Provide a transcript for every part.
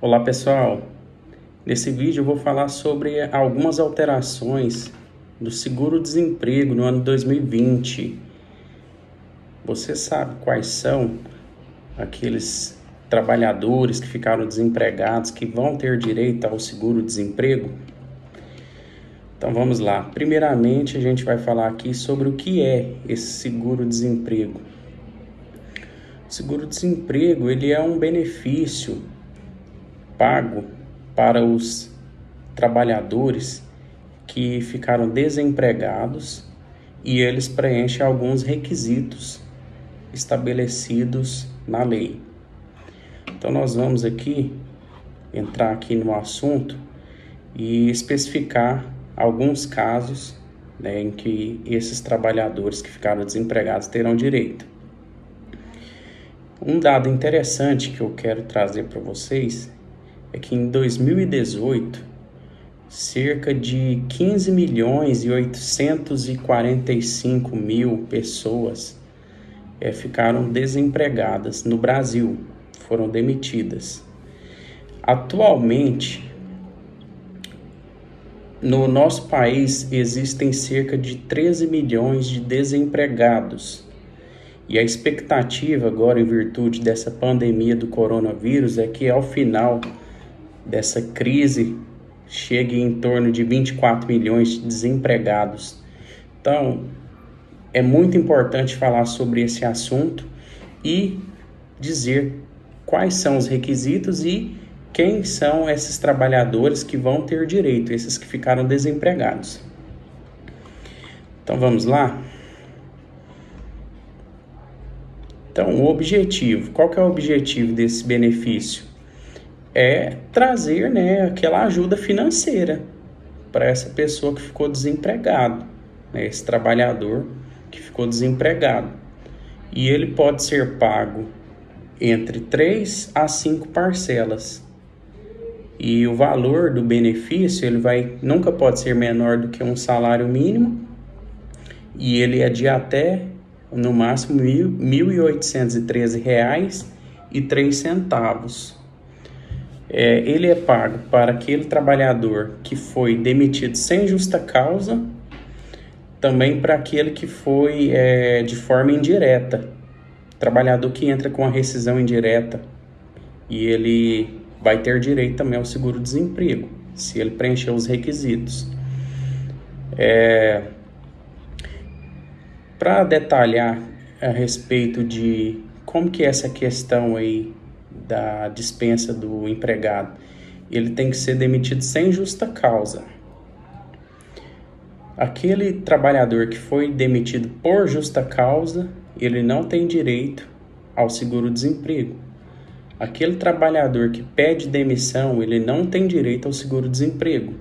Olá pessoal, nesse vídeo eu vou falar sobre algumas alterações do seguro-desemprego no ano 2020. Você sabe quais são aqueles trabalhadores que ficaram desempregados que vão ter direito ao seguro-desemprego? Então vamos lá. Primeiramente a gente vai falar aqui sobre o que é esse seguro-desemprego. O seguro-desemprego ele é um benefício pago para os trabalhadores que ficaram desempregados e eles preenchem alguns requisitos estabelecidos na lei. Então nós vamos aqui entrar aqui no assunto e especificar alguns casos, em que esses trabalhadores que ficaram desempregados terão direito. Um dado interessante que eu quero trazer para vocês é que em 2018, cerca de 15 milhões e 845 mil pessoas ficaram desempregadas no Brasil, foram demitidas. Atualmente, no nosso país existem cerca de 13 milhões de desempregados. E a expectativa agora, em virtude dessa pandemia do coronavírus, é que ao final dessa crise chegue em torno de 24 milhões de desempregados. Então, é muito importante falar sobre esse assunto e dizer quais são os requisitos e quem são esses trabalhadores que vão ter direito, esses que ficaram desempregados. Então, vamos lá? Então, o objetivo, qual que é o objetivo desse benefício? É trazer, aquela ajuda financeira para essa pessoa que ficou desempregado, esse trabalhador que ficou desempregado. E ele pode ser pago entre 3 a 5 parcelas. E o valor do benefício nunca pode ser menor do que um salário mínimo, e ele é de até, no máximo, R$ 1.813,03. Ele é pago para aquele trabalhador que foi demitido sem justa causa, também para aquele que foi de forma indireta, trabalhador que entra com a rescisão indireta, e ele vai ter direito também ao seguro-desemprego, se ele preencher os requisitos. Para detalhar a respeito de como que é essa questão aí da dispensa do empregado, ele tem que ser demitido sem justa causa. Aquele trabalhador que foi demitido por justa causa, ele não tem direito ao seguro-desemprego. Aquele trabalhador que pede demissão, ele não tem direito ao seguro-desemprego.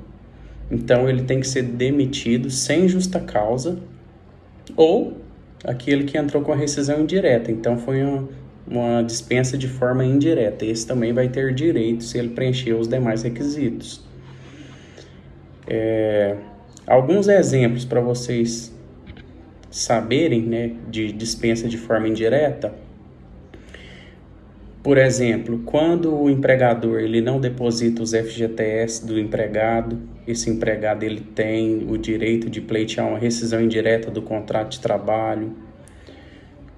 Então, ele tem que ser demitido sem justa causa, ou aquele que entrou com a rescisão indireta. Então, foi uma dispensa de forma indireta. Esse também vai ter direito se ele preencher os demais requisitos. Alguns exemplos para vocês saberem, de dispensa de forma indireta. Por exemplo, quando o empregador ele não deposita os FGTS do empregado, esse empregado ele tem o direito de pleitear uma rescisão indireta do contrato de trabalho.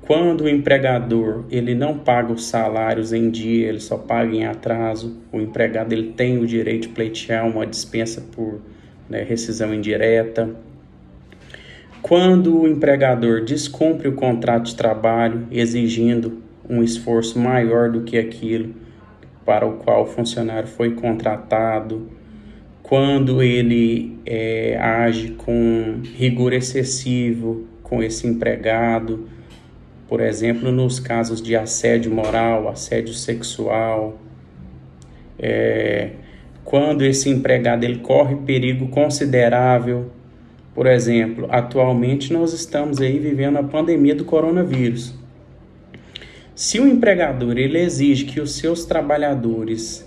Quando o empregador ele não paga os salários em dia, ele só paga em atraso, o empregado ele tem o direito de pleitear uma dispensa por rescisão indireta. Quando o empregador descumpre o contrato de trabalho, exigindo um esforço maior do que aquilo para o qual o funcionário foi contratado. Quando ele age com rigor excessivo com esse empregado, por exemplo, nos casos de assédio moral, assédio sexual. Quando esse empregado ele corre perigo considerável. Por exemplo, atualmente nós estamos aí vivendo a pandemia do coronavírus. Se o empregador ele exige que os seus trabalhadores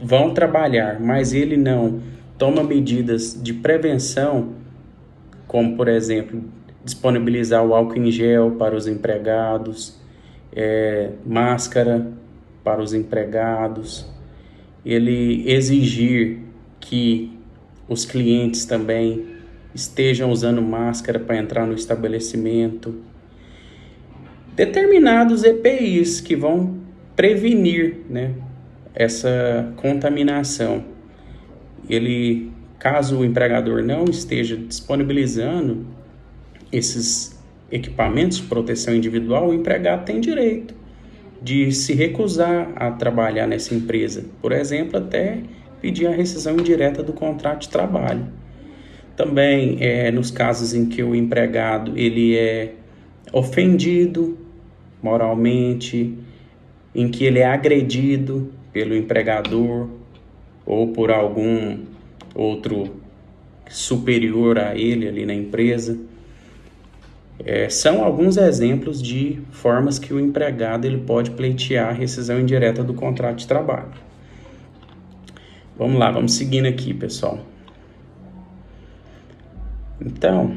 vão trabalhar, mas ele não toma medidas de prevenção, como, por exemplo, disponibilizar o álcool em gel para os empregados, máscara para os empregados, ele exigir que os clientes também estejam usando máscara para entrar no estabelecimento. Determinados EPIs que vão prevenir, né, essa contaminação. Caso o empregador não esteja disponibilizando esses equipamentos de proteção individual, o empregado tem direito de se recusar a trabalhar nessa empresa. Por exemplo, até pedir a rescisão indireta do contrato de trabalho. Também, nos casos em que o empregado ele é ofendido moralmente, em que ele é agredido pelo empregador ou por algum outro superior a ele ali na empresa. São alguns exemplos de formas que o empregado ele pode pleitear a rescisão indireta do contrato de trabalho. Vamos lá, vamos seguindo aqui, pessoal. Então,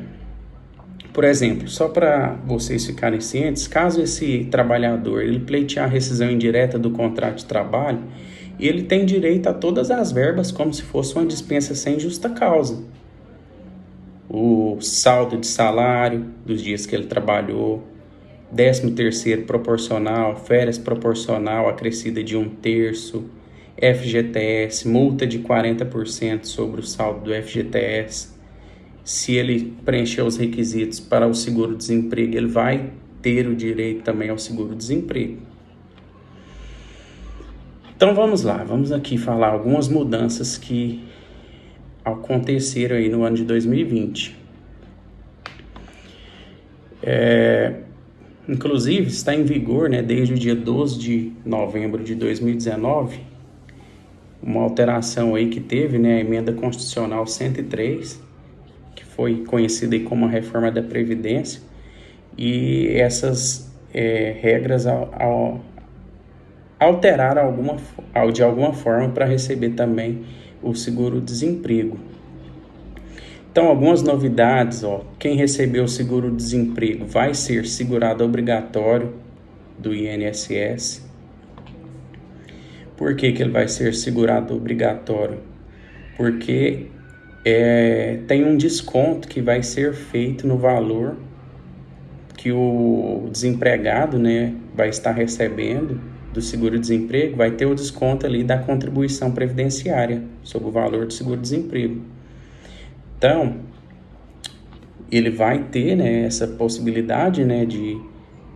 por exemplo, só para vocês ficarem cientes, caso esse trabalhador ele pleitear a rescisão indireta do contrato de trabalho, ele tem direito a todas as verbas como se fosse uma dispensa sem justa causa. O saldo de salário dos dias que ele trabalhou, 13º proporcional, férias proporcional acrescida de 1/3, FGTS, multa de 40% sobre o saldo do FGTS. Se ele preencher os requisitos para o seguro-desemprego, ele vai ter o direito também ao seguro-desemprego. Então vamos lá, vamos aqui falar algumas mudanças que aconteceram aí no ano de 2020. Inclusive está em vigor, né, desde o dia 12 de novembro de 2019, uma alteração aí que teve, né, a emenda constitucional 103, que foi conhecida aí como a reforma da Previdência, e essas regras alteraram de alguma forma para receber também o seguro-desemprego. Então, algumas novidades, quem recebeu o seguro-desemprego vai ser segurado obrigatório do INSS. Por que ele vai ser segurado obrigatório? Porque tem um desconto que vai ser feito no valor que o desempregado, né, vai estar recebendo do seguro-desemprego, vai ter o desconto ali da contribuição previdenciária sobre o valor do seguro-desemprego. Então, ele vai ter, né, essa possibilidade, né, de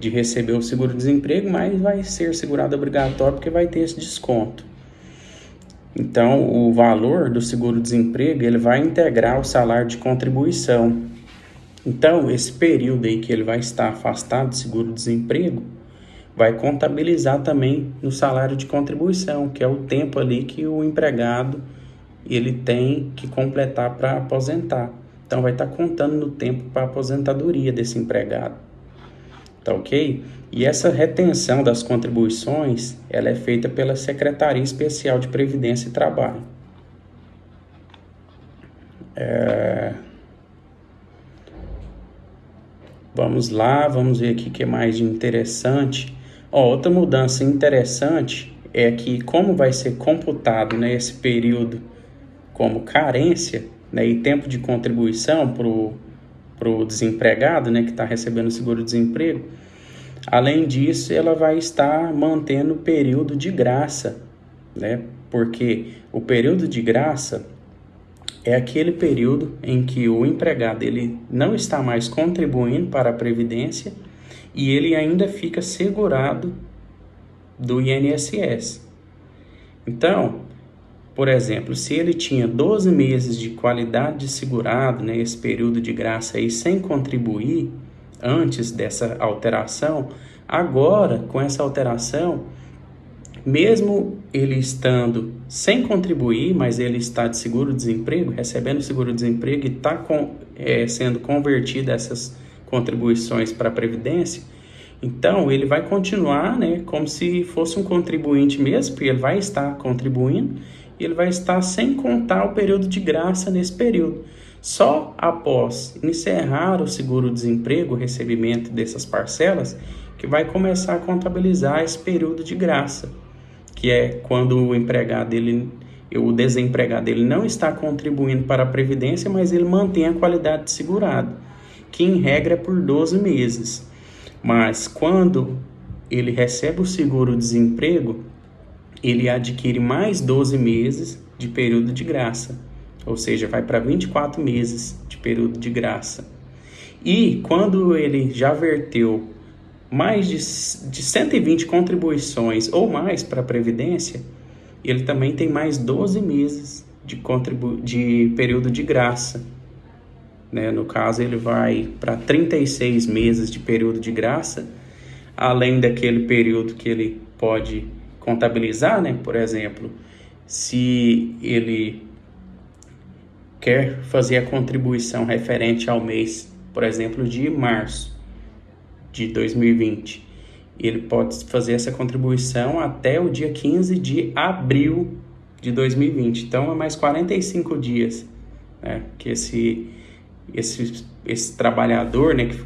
receber o seguro-desemprego, mas vai ser segurado obrigatório porque vai ter esse desconto. Então, o valor do seguro-desemprego ele vai integrar o salário de contribuição. Então, esse período aí que ele vai estar afastado do seguro-desemprego vai contabilizar também no salário de contribuição, que é o tempo ali que o empregado ele tem que completar para aposentar. Então, vai estar contando no tempo para a aposentadoria desse empregado. Tá ok? E essa retenção das contribuições, ela é feita pela Secretaria Especial de Previdência e Trabalho. Vamos lá, vamos ver aqui o que é mais de interessante. Outra mudança interessante é que como vai ser computado, né, esse período como carência, né, e tempo de contribuição para o desempregado, né, que está recebendo seguro-desemprego, além disso, ela vai estar mantendo o período de graça, né, porque o período de graça é aquele período em que o empregado ele não está mais contribuindo para a Previdência e ele ainda fica segurado do INSS. Então, por exemplo, se ele tinha 12 meses de qualidade de segurado, né, esse período de graça aí, sem contribuir antes dessa alteração, agora, com essa alteração, mesmo ele estando sem contribuir, mas ele está de seguro-desemprego, recebendo seguro-desemprego e está sendo convertido essas contribuições para a Previdência, então ele vai continuar, né, como se fosse um contribuinte mesmo, porque ele vai estar contribuindo e ele vai estar sem contar o período de graça nesse período. Só após encerrar o seguro-desemprego, o recebimento dessas parcelas, que vai começar a contabilizar esse período de graça. que é quando o desempregado ele não está contribuindo para a Previdência, mas ele mantém a qualidade de segurado, que em regra é por 12 meses. Mas quando ele recebe o seguro-desemprego, ele adquire mais 12 meses de período de graça, ou seja, vai para 24 meses de período de graça. E quando ele já verteu mais de 120 contribuições ou mais para a Previdência, ele também tem mais 12 meses de período de graça. Né? No caso, ele vai para 36 meses de período de graça, além daquele período que ele pode contabilizar, né? Por exemplo, se ele quer fazer a contribuição referente ao mês, por exemplo, de março de 2020, ele pode fazer essa contribuição até o dia 15 de abril de 2020. Então, é mais 45 dias, né, que esse trabalhador, né, que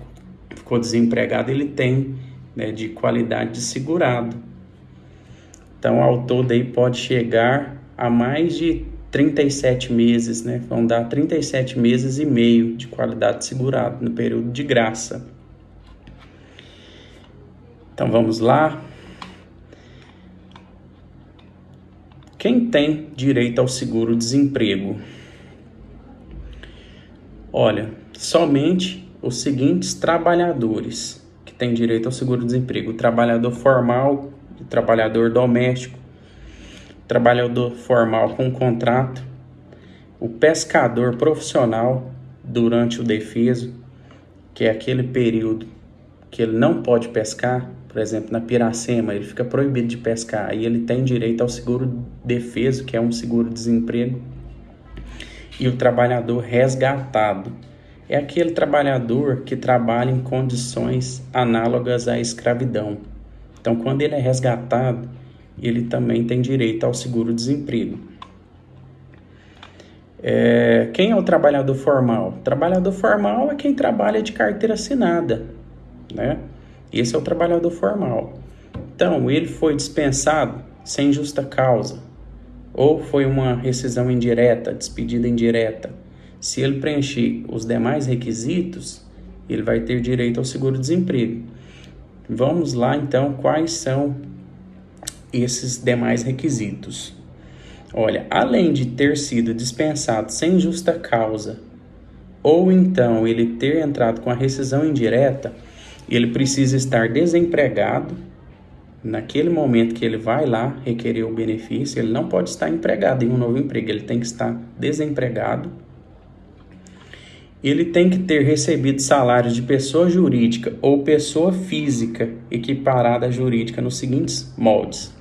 ficou desempregado, ele tem, né, de qualidade de segurado. Então, ao todo aí pode chegar a mais de 37 meses, né? Vão dar 37 meses e meio de qualidade de segurado no período de graça. Então, vamos lá. Quem tem direito ao seguro-desemprego? Olha, somente os seguintes trabalhadores que têm direito ao seguro-desemprego: o trabalhador formal, o trabalhador doméstico, o trabalhador formal com contrato, o pescador profissional durante o defeso, que é aquele período que ele não pode pescar. Por exemplo, na Piracema, ele fica proibido de pescar, aí ele tem direito ao seguro-defeso, que é um seguro-desemprego. E o trabalhador resgatado é aquele trabalhador que trabalha em condições análogas à escravidão. Então, quando ele é resgatado, ele também tem direito ao seguro-desemprego. Quem é o trabalhador formal? O trabalhador formal é quem trabalha de carteira assinada, né? Esse é o trabalhador formal. Então, ele foi dispensado sem justa causa, ou foi uma rescisão indireta, despedida indireta. Se ele preencher os demais requisitos, ele vai ter direito ao seguro-desemprego. Vamos lá, então, quais são esses demais requisitos? Olha, além de ter sido dispensado sem justa causa, ou então ele ter entrado com a rescisão indireta, ele precisa estar desempregado. Naquele momento que ele vai lá requerer o benefício, ele não pode estar empregado em um novo emprego, ele tem que estar desempregado. Ele tem que ter recebido salário de pessoa jurídica ou pessoa física equiparada à jurídica nos seguintes moldes: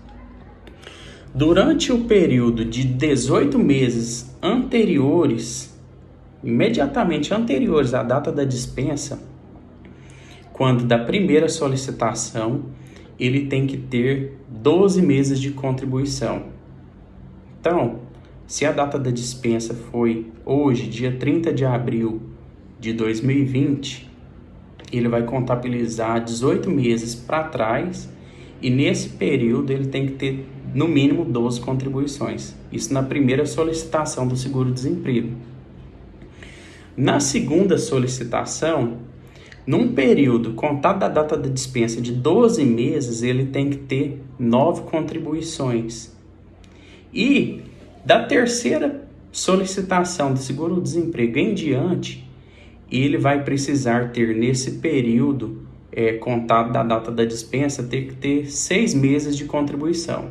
durante o período de 18 meses anteriores, imediatamente anteriores à data da dispensa, quando da primeira solicitação, ele tem que ter 12 meses de contribuição. Então, se a data da dispensa foi hoje, dia 30 de abril de 2020, ele vai contabilizar 18 meses para trás, e nesse período ele tem que ter no mínimo 12 contribuições. Isso na primeira solicitação do seguro-desemprego. Na segunda solicitação, num período contado da data da dispensa de 12 meses, ele tem que ter 9 contribuições. E da terceira solicitação do seguro-desemprego em diante, ele vai precisar ter nesse período contado da data da dispensa, ter que ter 6 meses de contribuição.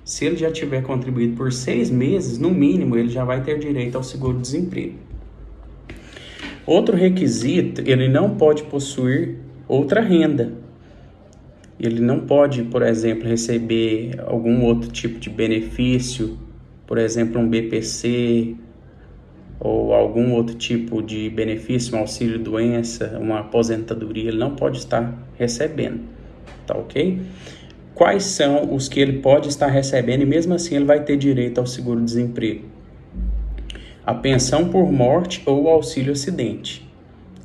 Se ele já tiver contribuído por 6 meses, no mínimo, ele já vai ter direito ao seguro-desemprego. Outro requisito, ele não pode possuir outra renda. Ele não pode, por exemplo, receber algum outro tipo de benefício, por exemplo, um BPC, ou algum outro tipo de benefício, um auxílio-doença, uma aposentadoria, ele não pode estar recebendo, tá ok? Quais são os que ele pode estar recebendo e mesmo assim ele vai ter direito ao seguro-desemprego? A pensão por morte ou auxílio-acidente.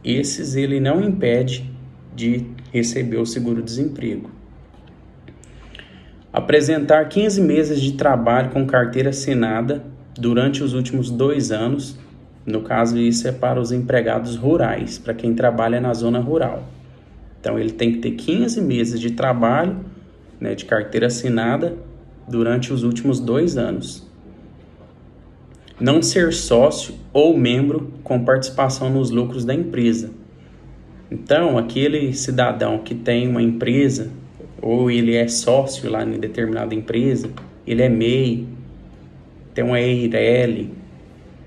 Esses ele não impede de receber o seguro-desemprego. Apresentar 15 meses de trabalho com carteira assinada durante os últimos 2 anos. No caso, isso é para os empregados rurais, para quem trabalha na zona rural. Então, ele tem que ter 15 meses de trabalho, né, de carteira assinada durante os últimos 2 anos. Não ser sócio ou membro com participação nos lucros da empresa. Então, aquele cidadão que tem uma empresa, ou ele é sócio lá em determinada empresa, ele é MEI, tem uma EIRELI,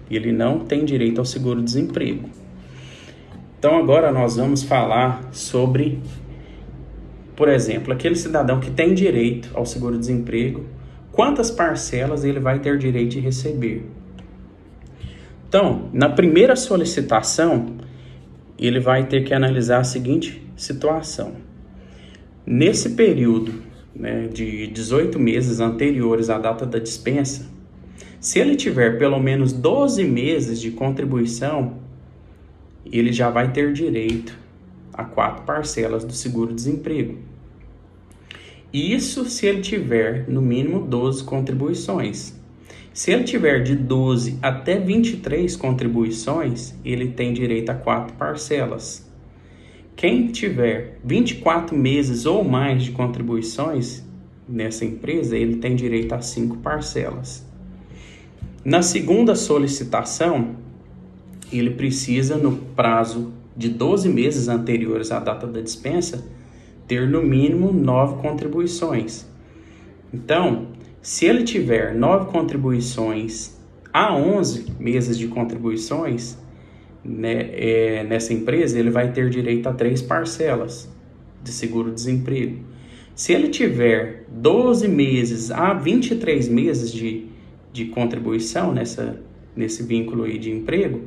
ele não tem direito ao seguro-desemprego. Então, agora nós vamos falar sobre, por exemplo, aquele cidadão que tem direito ao seguro-desemprego, quantas parcelas ele vai ter direito de receber. Então, na primeira solicitação, ele vai ter que analisar a seguinte situação. Nesse período, né, de 18 meses anteriores à data da dispensa, se ele tiver pelo menos 12 meses de contribuição, ele já vai ter direito a 4 parcelas do seguro-desemprego. Isso se ele tiver no mínimo 12 contribuições. Se ele tiver de 12 até 23 contribuições, ele tem direito a 4 parcelas. Quem tiver 24 meses ou mais de contribuições nessa empresa, ele tem direito a 5 parcelas. Na segunda solicitação, ele precisa, no prazo de 12 meses anteriores à data da dispensa, ter no mínimo 9 contribuições. Então, se ele tiver 9 contribuições a 11 meses de contribuições, né, nessa empresa, ele vai ter direito a 3 parcelas de seguro-desemprego. Se ele tiver 12 meses a 23 meses de contribuição nesse vínculo aí de emprego,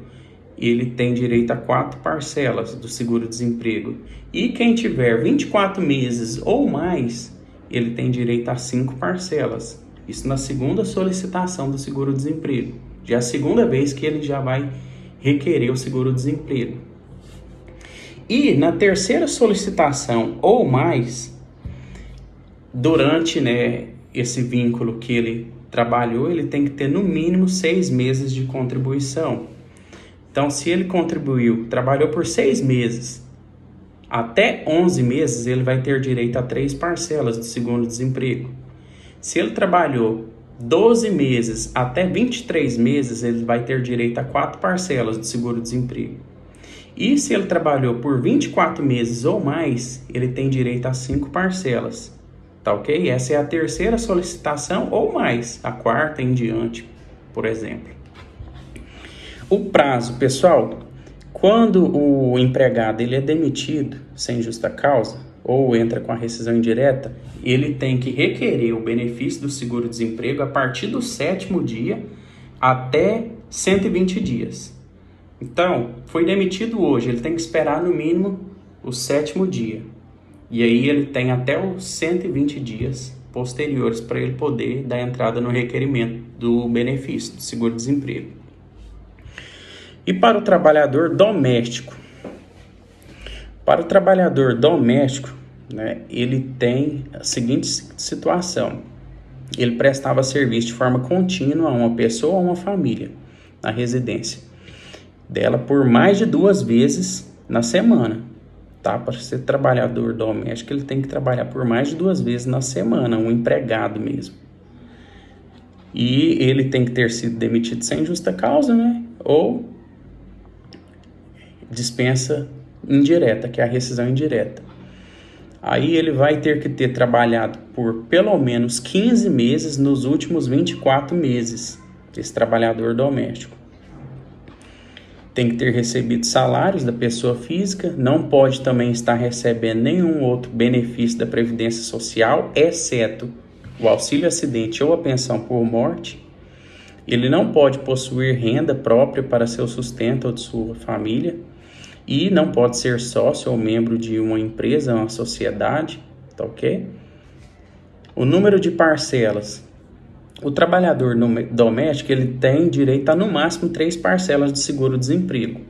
ele tem direito a 4 parcelas do seguro-desemprego. E quem tiver 24 meses ou mais, ele tem direito a 5 parcelas. Isso na segunda solicitação do seguro-desemprego. Já é a segunda vez que ele já vai requerer o seguro-desemprego. E na terceira solicitação ou mais, durante, né, esse vínculo que ele trabalhou, ele tem que ter no mínimo 6 meses de contribuição. Então, se ele trabalhou por 6 meses, até 11 meses, ele vai ter direito a 3 parcelas do seguro-desemprego. Se ele trabalhou 12 meses até 23 meses, ele vai ter direito a 4 parcelas do seguro-desemprego. E se ele trabalhou por 24 meses ou mais, ele tem direito a 5 parcelas. Tá ok? Essa é a terceira solicitação ou mais, a quarta em diante, por exemplo. O prazo, pessoal, quando o empregado ele é demitido sem justa causa ou entra com a rescisão indireta, ele tem que requerer o benefício do seguro-desemprego a partir do 7º dia até 120 dias. Então, foi demitido hoje, ele tem que esperar no mínimo o 7º dia. E aí ele tem até os 120 dias posteriores para ele poder dar entrada no requerimento do benefício do seguro-desemprego. E para o trabalhador doméstico? Para o trabalhador doméstico, né, ele tem a seguinte situação. Ele prestava serviço de forma contínua a uma pessoa ou a uma família na residência dela por mais de 2 vezes na semana. Tá? Para ser trabalhador doméstico, ele tem que trabalhar por mais de 2 vezes na semana, um empregado mesmo. E ele tem que ter sido demitido sem justa causa, né? Ou dispensa indireta, que é a rescisão indireta. Aí ele vai ter que ter trabalhado por pelo menos 15 meses nos últimos 24 meses, esse trabalhador doméstico. Tem que ter recebido salários da pessoa física, não pode também estar recebendo nenhum outro benefício da Previdência Social, exceto o auxílio acidente ou a pensão por morte. Ele não pode possuir renda própria para seu sustento ou de sua família. E não pode ser sócio ou membro de uma empresa, uma sociedade, tá ok? O número de parcelas. O trabalhador doméstico, ele tem direito a no máximo 3 parcelas de seguro-desemprego,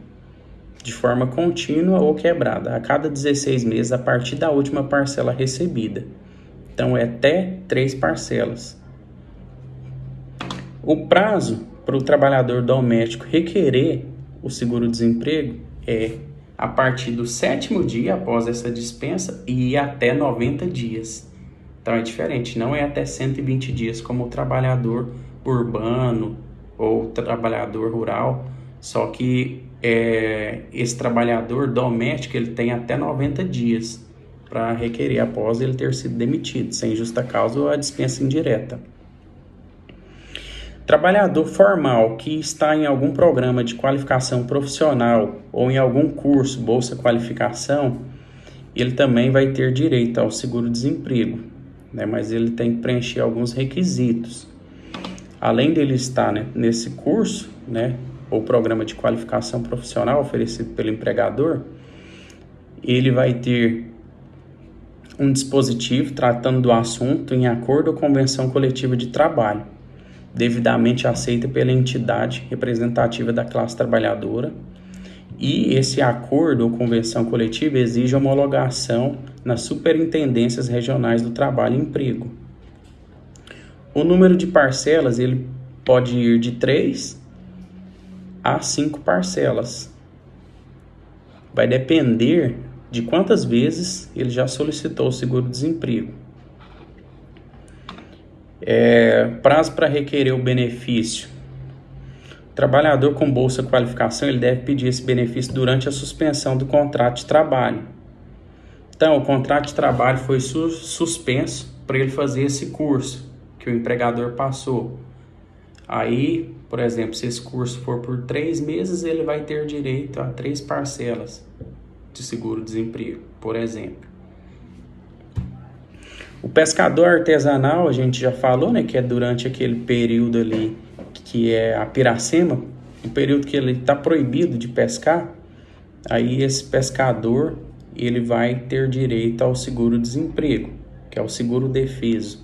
de forma contínua ou quebrada, a cada 16 meses a partir da última parcela recebida, Então, é até 3 parcelas. O prazo para o trabalhador doméstico requerer o seguro-desemprego é a partir do 7º dia após essa dispensa e até 90 dias. Então é diferente, não é até 120 dias como o trabalhador urbano ou trabalhador rural, só que esse trabalhador doméstico ele tem até 90 dias para requerer após ele ter sido demitido, sem justa causa ou a dispensa indireta. Trabalhador formal que está em algum programa de qualificação profissional ou em algum curso, Bolsa Qualificação, ele também vai ter direito ao seguro-desemprego, né? Mas ele tem que preencher alguns requisitos. Além dele estar, né, nesse curso, né, ou programa de qualificação profissional oferecido pelo empregador, ele vai ter um dispositivo tratando do assunto em acordo ou convenção coletiva de trabalho, devidamente aceita pela entidade representativa da classe trabalhadora, e esse acordo ou convenção coletiva exige homologação nas superintendências regionais do trabalho e emprego. O número de parcelas ele pode ir de 3 a 5 parcelas. Vai depender de quantas vezes ele já solicitou o seguro-desemprego. Prazo para requerer o benefício. O trabalhador com bolsa qualificação ele deve pedir esse benefício durante a suspensão do contrato de trabalho. Então, o contrato de trabalho foi suspenso para ele fazer esse curso que o empregador passou. Aí, por exemplo, se esse curso for por 3 meses, ele vai ter direito a 3 parcelas de seguro-desemprego, por exemplo. O pescador artesanal, a gente já falou, né, que é durante aquele período ali, que é a piracema, o período que ele está proibido de pescar, aí esse pescador, ele vai ter direito ao seguro-desemprego, que é o seguro-defeso.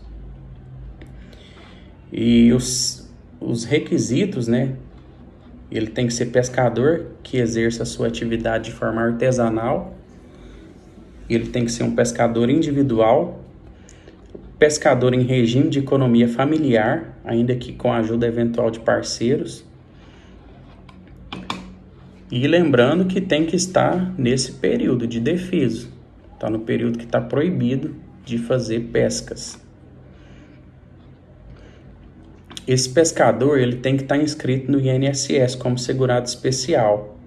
E os requisitos, né, ele tem que ser pescador que exerça a sua atividade de forma artesanal, ele tem que ser um pescador individual, pescador em regime de economia familiar, ainda que com a ajuda eventual de parceiros. E lembrando que tem que estar nesse período de defeso, está no período que está proibido de fazer pescas. Esse pescador ele tem que estar inscrito no INSS como segurado especial.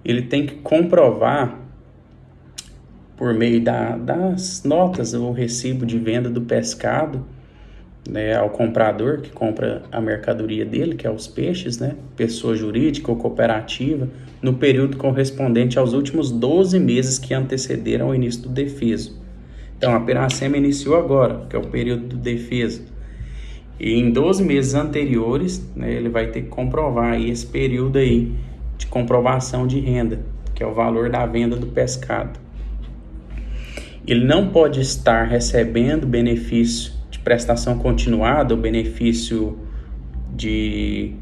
Ele tem que comprovar por meio das notas ou recibo de venda do pescado, né, ao comprador que compra a mercadoria dele, que é os peixes, né, pessoa jurídica ou cooperativa, no período correspondente aos últimos 12 meses que antecederam o início do defeso. Então, a piracema iniciou agora, que é o período do defeso. E em 12 meses anteriores, né, ele vai ter que comprovar aí esse período aí de comprovação de renda, que é o valor da venda do pescado. Ele não pode estar recebendo benefício de prestação continuada ou benefício de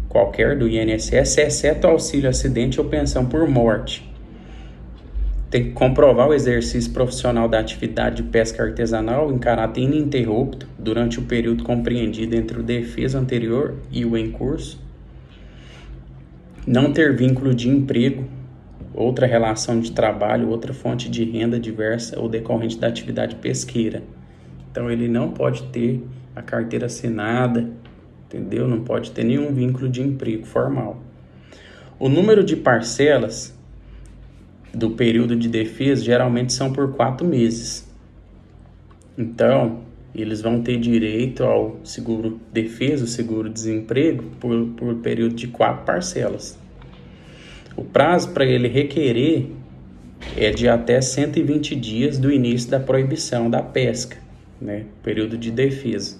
qualquer do INSS, exceto auxílio acidente ou pensão por morte. Tem que comprovar o exercício profissional da atividade de pesca artesanal em caráter ininterrupto durante o período compreendido entre o defeso anterior e o em curso. Não ter vínculo de emprego, outra relação de trabalho, outra fonte de renda diversa ou decorrente da atividade pesqueira. Então ele não pode ter a carteira assinada, entendeu? Não pode ter nenhum vínculo de emprego formal. O número de parcelas do período de defesa geralmente são por 4 meses. Então, eles vão ter direito ao seguro-defesa, o seguro-desemprego, por período de 4 parcelas. O prazo para ele requerer é de até 120 dias do início da proibição da pesca, né? Período de defesa.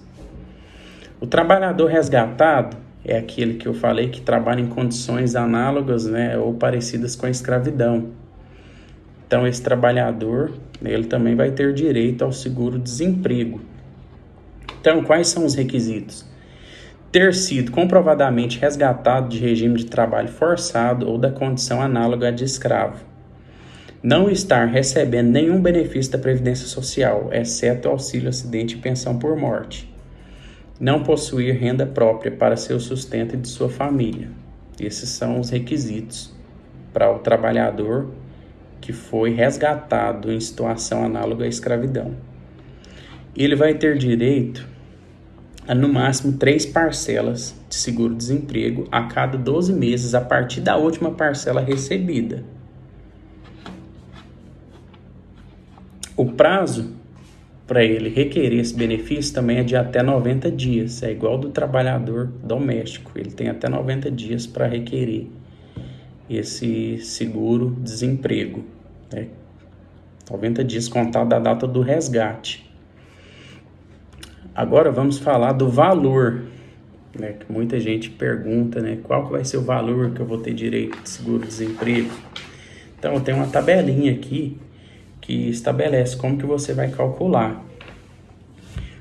O trabalhador resgatado é aquele que eu falei que trabalha em condições análogas, né, ou parecidas com a escravidão. Então, esse trabalhador, ele também vai ter direito ao seguro-desemprego. Então, quais são os requisitos? Ter sido comprovadamente resgatado de regime de trabalho forçado ou da condição análoga à de escravo. não estar recebendo nenhum benefício da Previdência Social, exceto auxílio acidente e pensão por morte. Não possuir renda própria para seu sustento e de sua família. Esses são os requisitos para o trabalhador que foi resgatado em situação análoga à escravidão. Ele vai ter direito a, no máximo, 3 parcelas de seguro-desemprego a cada 12 meses, a partir da última parcela recebida. O prazo para ele requerer esse benefício também é de até 90 dias, é igual do trabalhador doméstico, ele tem até 90 dias para requerer esse seguro-desemprego, né? 90 dias contado da data do resgate. Agora vamos falar do valor, né? Que muita gente pergunta, né? Qual que vai ser o valor que eu vou ter direito de seguro-desemprego? Então eu tenho uma tabelinha aqui que estabelece como que você vai calcular.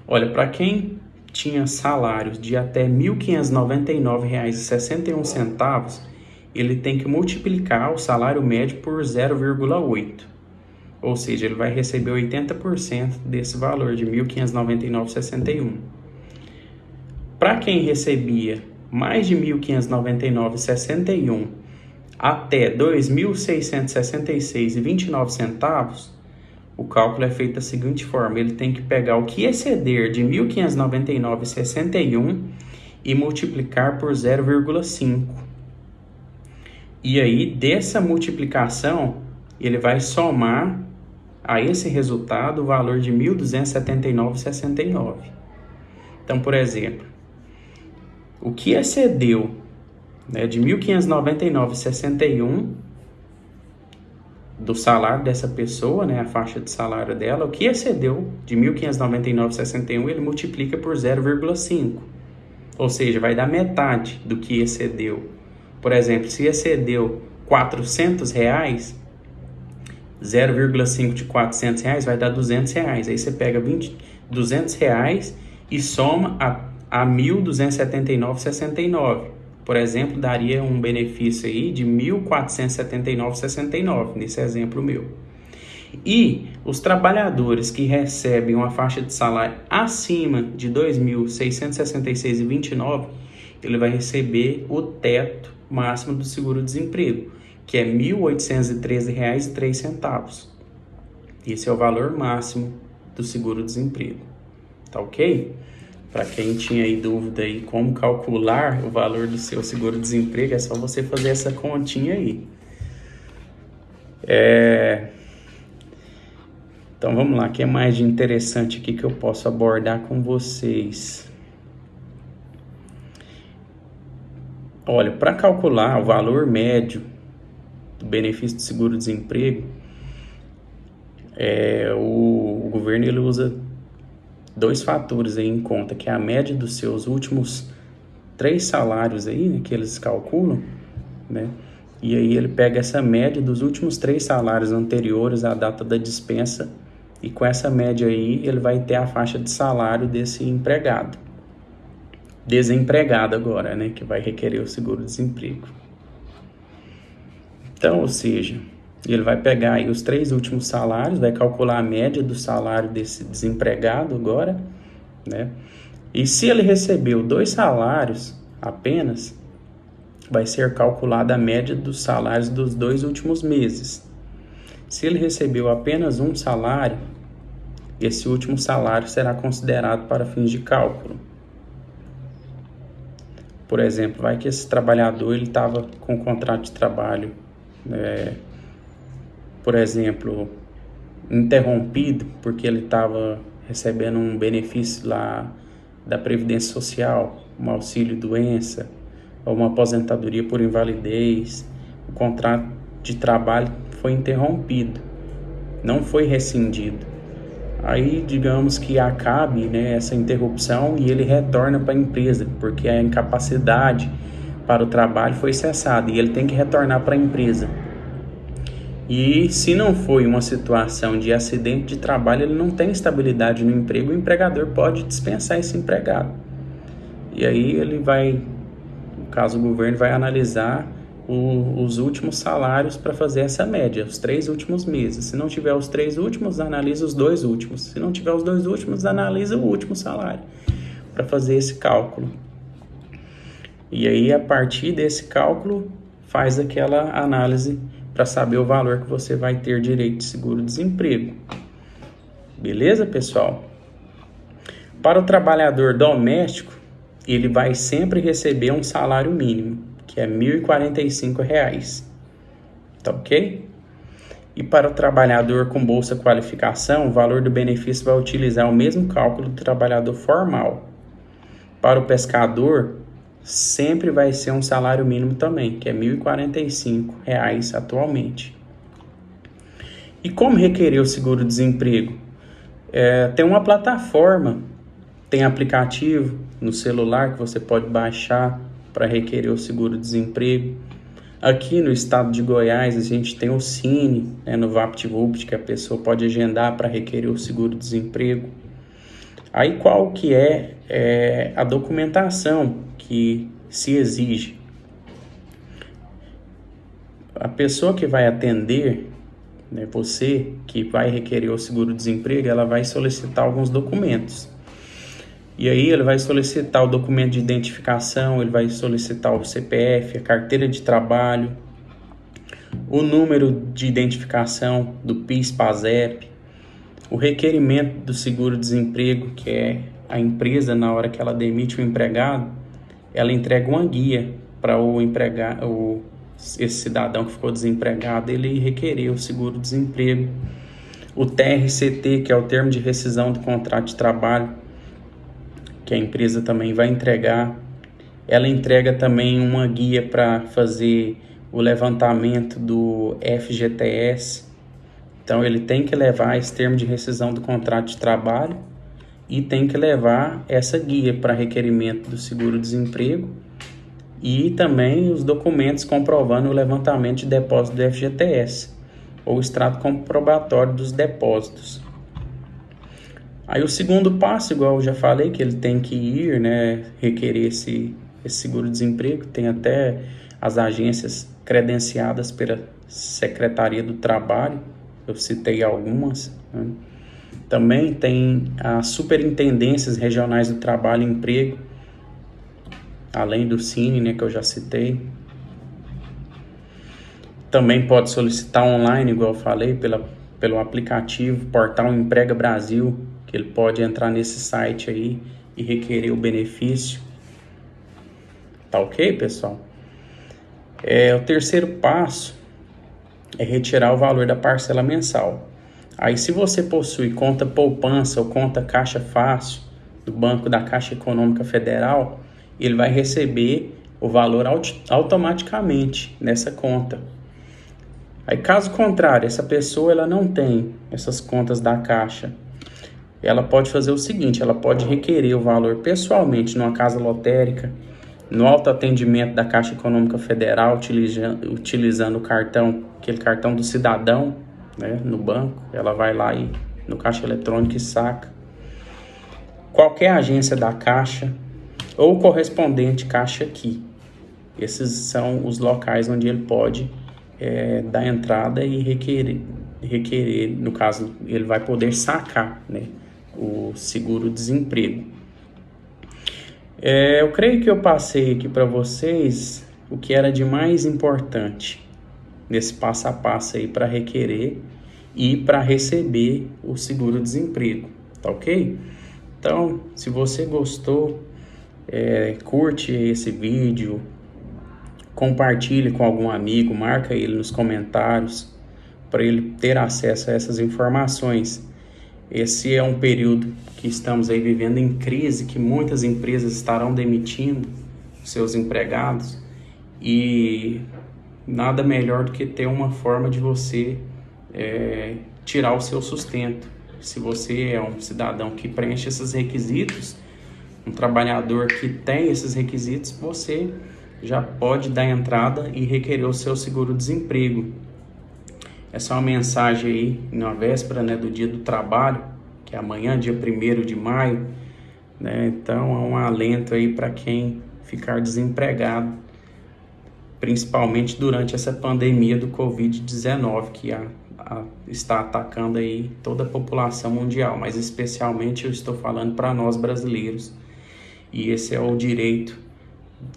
Olha, para quem tinha salários de até R$ 1.599,61, ele tem que multiplicar o salário médio por 0,8. Ou seja, ele vai receber 80% desse valor de R$ 1.599,61. Para quem recebia mais de R$ 1.599,61 até R$ 2.666,29, o cálculo é feito da seguinte forma: ele tem que pegar o que exceder de R$ 1.599,61 e multiplicar por 0,5. E aí, dessa multiplicação, ele vai somar a esse resultado o valor de R$ 1.279,69. Então, por exemplo, o que excedeu, né, de R$ 1.599,61 do salário dessa pessoa, né, a faixa de salário dela, o que excedeu de R$ 1.599,61, ele multiplica por 0,5. Ou seja, vai dar metade do que excedeu. Por exemplo, se excedeu R$ 400, 0,5 de R$ 400 vai dar R$ 200. Aí você pega R$ 200 e soma a R$ 1.279,69. Por exemplo, daria um benefício aí de R$ 1.479,69, nesse exemplo meu. E os trabalhadores que recebem uma faixa de salário acima de R$ 2.666,29, ele vai receber o teto máximo do seguro-desemprego, que é R$ 1.813,03. Esse é o valor máximo do seguro-desemprego. Tá ok? Para quem tinha aí dúvida aí como calcular o valor do seu seguro-desemprego, é só você fazer essa continha aí. Então vamos lá, o que é mais de interessante aqui que eu posso abordar com vocês? Olha, para calcular o valor médio do benefício de seguro-desemprego, o governo ele usa 2 fatores aí em conta, que é a média dos seus últimos 3 salários aí, né, que eles calculam, né? E aí ele pega essa média dos últimos 3 salários anteriores à data da dispensa, e com essa média aí ele vai ter a faixa de salário desse empregado. Desempregado agora, né, que vai requerer o seguro-desemprego. Então, ou seja, ele vai pegar aí os 3 últimos salários, vai calcular a média do salário desse desempregado agora, né? E se ele recebeu 2 salários apenas, vai ser calculada a média dos salários dos 2 últimos meses. Se ele recebeu apenas um salário, esse último salário será considerado para fins de cálculo. Por exemplo, vai que esse trabalhador ele estava com contrato de trabalho, por exemplo, interrompido porque ele estava recebendo um benefício lá da Previdência Social, um auxílio-doença, ou uma aposentadoria por invalidez. O contrato de trabalho foi interrompido, não foi rescindido. Aí, digamos que acabe, né, essa interrupção e ele retorna para a empresa, porque a incapacidade para o trabalho foi cessada e ele tem que retornar para a empresa. E se não foi uma situação de acidente de trabalho, ele não tem estabilidade no emprego, o empregador pode dispensar esse empregado. E aí ele vai, no caso o governo vai analisar os últimos salários para fazer essa média, os 3 últimos meses. Se não tiver os 3 últimos, analisa os 2 últimos. Se não tiver os 2 últimos, analisa o último salário para fazer esse cálculo. E aí, a partir desse cálculo, faz aquela análise para saber o valor que você vai ter direito de seguro-desemprego. Beleza, pessoal? Para o trabalhador doméstico, ele vai sempre receber um salário mínimo, que é R$ 1.045, tá ok? E para o trabalhador com bolsa qualificação, o valor do benefício vai utilizar o mesmo cálculo do trabalhador formal. Para o pescador, sempre vai ser um salário mínimo também, que é R$ 1.045 atualmente. E como requerer o seguro-desemprego? Tem uma plataforma, tem aplicativo no celular que você pode baixar para requerer o seguro-desemprego. Aqui no estado de Goiás, a gente tem o Cine, no VaptVupt, que a pessoa pode agendar para requerer o seguro-desemprego. Aí qual que é a documentação que se exige? A pessoa que vai atender, você que vai requerer o seguro-desemprego, ela vai solicitar alguns documentos. E aí ele vai solicitar o documento de identificação, ele vai solicitar o CPF, a carteira de trabalho, o número de identificação do PIS/PASEP, o requerimento do seguro-desemprego, que é a empresa, na hora que ela demite o empregado, ela entrega uma guia para esse cidadão que ficou desempregado, ele requerer o seguro-desemprego. O TRCT, que é o termo de rescisão do contrato de trabalho, que a empresa também vai entregar. Ela entrega também uma guia para fazer o levantamento do FGTS. Então, ele tem que levar esse termo de rescisão do contrato de trabalho e tem que levar essa guia para requerimento do seguro-desemprego e também os documentos comprovando o levantamento de depósito do FGTS ou extrato comprobatório dos depósitos. Aí o segundo passo, igual eu já falei, que ele tem que ir, requerer esse seguro-desemprego. Tem até as agências credenciadas pela Secretaria do Trabalho, eu citei algumas. Também tem as superintendências regionais do trabalho e emprego, além do Cine, que eu já citei. Também pode solicitar online, igual eu falei, pelo aplicativo Portal Emprega Brasil, que ele pode entrar nesse site aí e requerer o benefício. Tá ok, pessoal? O terceiro passo é retirar o valor da parcela mensal. Aí, se você possui conta poupança ou conta Caixa Fácil do Banco da Caixa Econômica Federal, ele vai receber o valor automaticamente nessa conta. Aí, caso contrário, essa pessoa ela não tem essas contas da Caixa, ela pode fazer o seguinte: ela pode requerer o valor pessoalmente numa casa lotérica, no autoatendimento da Caixa Econômica Federal, utilizando o cartão, aquele cartão do cidadão, no banco. Ela vai lá no caixa eletrônico e saca. Qualquer agência da Caixa ou correspondente Caixa Aqui. Esses são os locais onde ele pode dar entrada e requerer, no caso, ele vai poder sacar, o seguro-desemprego. Eu creio que eu passei aqui para vocês o que era de mais importante nesse passo a passo aí para requerer e para receber o seguro-desemprego, tá ok? Então, se você gostou, curte esse vídeo, compartilhe com algum amigo, marca ele nos comentários para ele ter acesso a essas informações. Esse é um período que estamos aí vivendo em crise, que muitas empresas estarão demitindo seus empregados e nada melhor do que ter uma forma de você tirar o seu sustento. Se você é um cidadão que preenche esses requisitos, um trabalhador que tem esses requisitos, você já pode dar entrada e requerer o seu seguro-desemprego. Essa é uma mensagem aí na véspera do Dia do Trabalho, que é amanhã, dia 1º de maio, Então é um alento aí para quem ficar desempregado. principalmente durante essa pandemia do Covid-19 que está atacando aí toda a população mundial, mas especialmente eu estou falando para nós brasileiros. E esse é o direito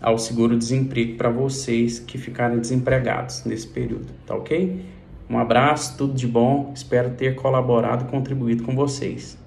ao seguro-desemprego para vocês que ficarem desempregados nesse período, tá ok? Um abraço, tudo de bom, espero ter colaborado e contribuído com vocês.